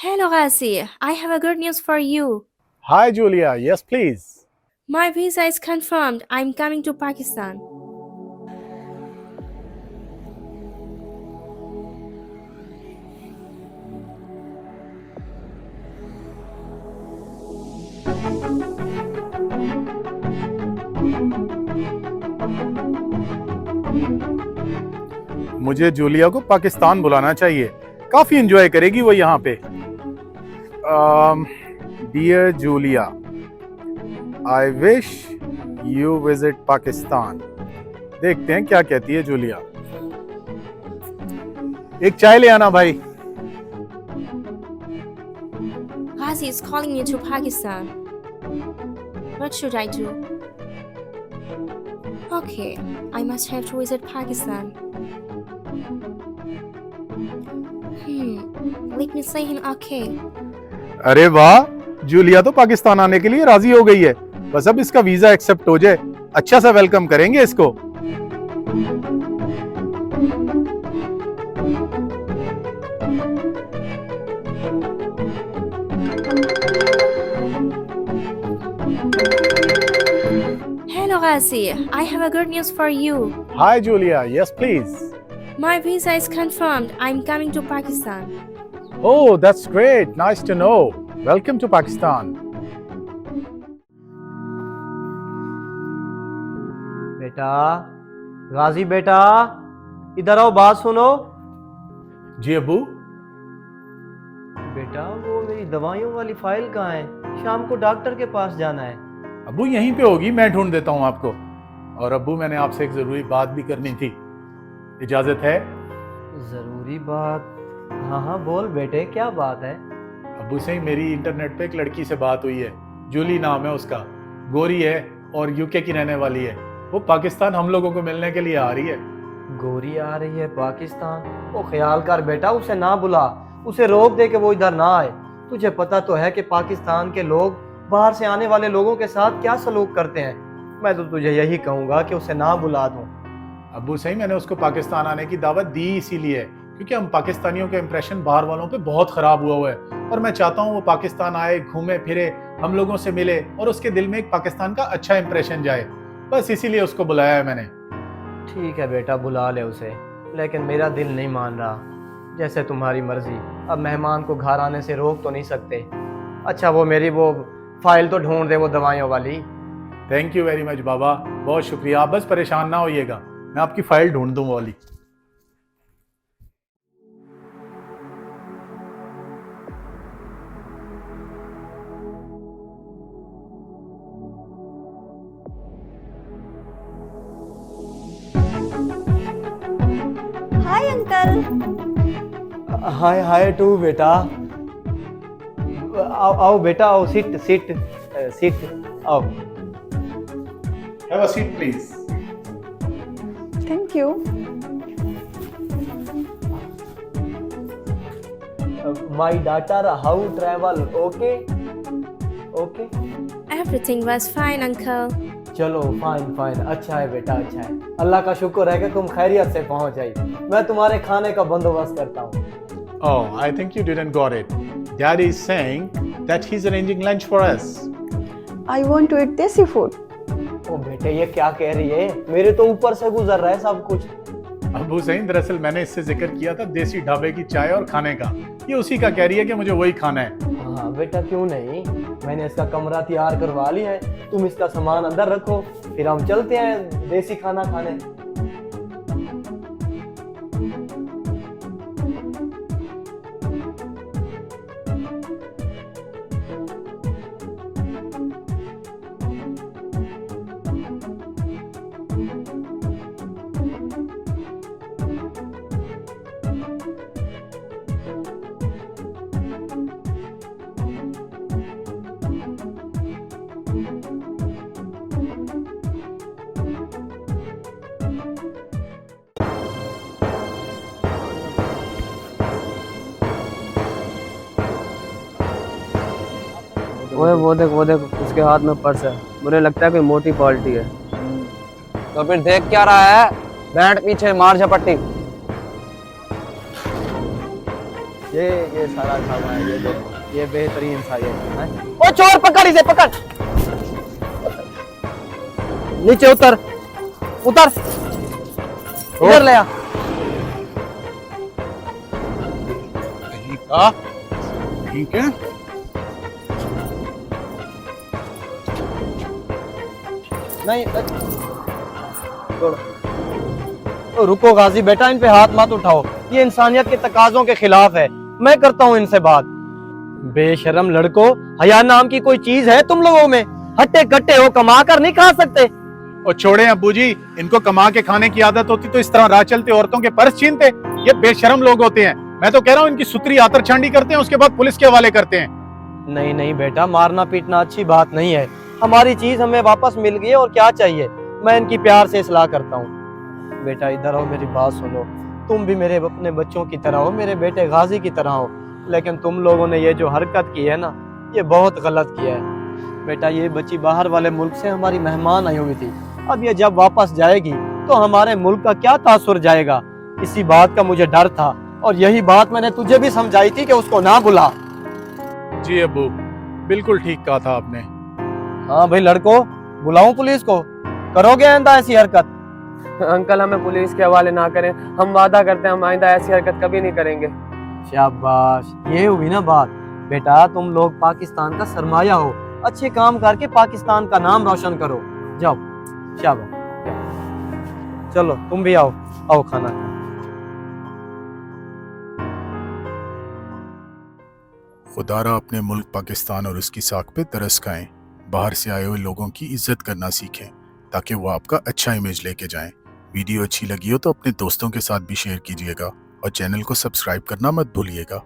Hello, Ghazi. I have a good news for you. Hi, Julia. Yes, please. My visa is confirmed. I'm coming to Pakistan. मुझे Julia को पाकिस्तान बुलाना चाहिए। काफी enjoy करेगी वो यहाँ पे। Dear Julia, I wish you visit Pakistan. देखते हैं क्या कहती है जूलिया। एक चाय ले आना भाई। Ghazi is calling me to Pakistan. What should I do? Okay, I must have to visit Pakistan. Let me say him okay. अरे वाह, जूलिया तो पाकिस्तान आने के लिए राजी हो गई है। बस अब इसका वीजा एक्सेप्ट हो जाए, अच्छा सा वेलकम करेंगे इसको। Hello, Ghazi. I have a good news for you. Hi, Julia. Yes, please. My visa is confirmed. I'm coming to Pakistan. Oh, that's great. Nice to know. Welcome to Pakistan. बेटा, गाजी बेटा, इधर आओ, बात सुनो। जी अबू। बेटा, वो मेरी दवाइयों वाली फाइल कहाँ है? शाम को डॉक्टर के पास जाना है। अबू यहीं पे होगी, मैं ढूंढ देता हूँ आपको। और अबू, मैंने आपसे एक जरूरी बात भी करनी थी, इजाजत है? जरूरी बात? हाँ हाँ, बोल बेटे, क्या बात है? अबू से ही मेरी इंटरनेट पे एक लड़की से बात हुई है। जूली नाम है उसका, गोरी है और यूके की रहने वाली है। वो पाकिस्तान हम लोगों को मिलने के लिए आ रही है। गोरी आ रही है पाकिस्तान? ओ ख्याल कर बेटा, उसे ना बुला, उसे रोक दे कि वो इधर ना आए। तुझे पता तो है कि पाकिस्तान के लोग बाहर से आने वाले लोगों के साथ क्या सलूक करते हैं। मैं तो तुझे यही कहूँगा कि उसे ना बुला दूँ। अबू सही, मैंने उसको पाकिस्तान आने की दावत दी इसीलिए क्योंकि हम पाकिस्तानियों का इंप्रेशन बाहर वालों पे बहुत खराब हुआ है और मैं चाहता हूँ वो पाकिस्तान आए, घूमे फिरे, हम लोगों से मिले और उसके दिल में एक पाकिस्तान का अच्छा इंप्रेशन जाए। बस इसीलिए उसको बुलाया है मैंने। ठीक है बेटा, बुला ले उसे, लेकिन मेरा दिल नहीं मान रहा। जैसे तुम्हारी मर्जी, अब मेहमान को घर आने से रोक तो नहीं सकते। अच्छा, वो मेरी वो फाइल तो ढूंढ दे, वो दवाइयों वाली। थैंक यू वेरी मच बाबा, बहुत शुक्रिया। आप बस परेशान ना होइएगा, मैं आपकी फाइल ढूंढ दूँ वो वाली। Hi uncle. Hi hi to बेटा। आओ आओ बेटा, आओ, सिट सिट सिट, आओ। Have a seat please. Thank you. My daughter, how travel? Okay okay. Everything was fine, uncle. चलो, फाइन फाइन, अच्छा है बेटा, अच्छा है। अल्लाह का शुक्र है कि तुम खैरियत से पहुंच आई। मैं तुम्हारे खाने का बंदोबस्त करता हूँ। Oh, I think you didn't got it. Daddy is saying that he's arranging lunch for us. I want to eat desi food. ओ बेटे, ये क्या कह रही है? मेरे तो ऊपर से गुजर रहा है सब कुछ। अबू सही, दरअसल मैंने इससे जिक्र किया था देसी ढाबे की चाय और खाने का। ये उसी का कह रही है कि मुझे वही खाना है। हाँ बेटा, क्यों नहीं, मैंने इसका कमरा तैयार करवा लिया है। तुम इसका सामान अंदर रखो, फिर हम चलते हैं देसी खाना खाने। वो देख, उसके हाथ में पर्स है। मुझे लगता है कोई मोटी पार्टी है। तो फिर देख क्या रहा है? बैठ पीछे, मार झपट्टी। ये सारा खाना है, ये देखो, ये बेहतरीन सा ये है। ओ चोर, पकड़ इसे, पकड़। नीचे उतर, उतर, इधर ले आ। ठीक है। नहीं छोड़ो। तो रुको गाजी बेटा, इन पे हाथ मत उठाओ, ये इंसानियत के तकाजों के खिलाफ है। मैं करता हूँ इनसे बात। बेशरम लड़को, हया नाम की कोई चीज है तुम लोगों में? हट्टे कट्टे हो, कमा कर नहीं खा सकते? और छोड़े अब्बू जी, इनको कमा के खाने की आदत होती तो इस तरह राह चलते औरतों के पर्स छीनते। ये बेशरम लोग होते हैं। मैं तो कह रहा हूँ इनकी सुतरी आतरछांडी करते हैं, उसके बाद पुलिस के हवाले करते हैं। नहीं नहीं बेटा, मारना पीटना अच्छी बात नहीं है। हमारी चीज हमें वापस मिल गई है और क्या चाहिए। मैं इनकी प्यार से इस्लाह करता हूँ। बेटा इधर आओ, मेरी बात सुनो। तुम भी मेरे अपने बच्चों की तरह हो, मेरे बेटे गाजी की तरह हो, लेकिन तुम लोगों ने ये जो हरकत की है ना, ये बहुत गलत किया है। बेटा ये बच्ची बाहर वाले मुल्क से हमारी मेहमान आई हुई थी। अब ये जब वापस जाएगी तो हमारे मुल्क का क्या तासुर जाएगा, इसी बात का मुझे डर था। और यही बात मैंने तुझे भी समझाई थी कि उसको ना बुला। जी अब्बू, बिल्कुल ठीक कहा था आपने। हाँ भाई लड़को, बुलाऊं पुलिस को? करोगे आइंदा ऐसी हरकत? अंकल हमें पुलिस के हवाले ना करें, हम वादा करते हैं हम आइंदा ऐसी हरकत कभी नहीं करेंगे। शाबाश, ये हुई ना बात। बेटा तुम लोग पाकिस्तान का सरमाया हो, अच्छे काम करके पाकिस्तान का नाम रोशन करो। जाओ, शाबाश। चलो तुम भी आओ, आओ खाना खाओ। खुदारा अपने मुल्क पाकिस्तान और उसकी साख पे तरस खाएं। बाहर से आए हुए लोगों की इज्जत करना सीखें ताकि वो आपका अच्छा इमेज लेके जाएं। वीडियो अच्छी लगी हो तो अपने दोस्तों के साथ भी शेयर कीजिएगा और चैनल को सब्सक्राइब करना मत भूलिएगा।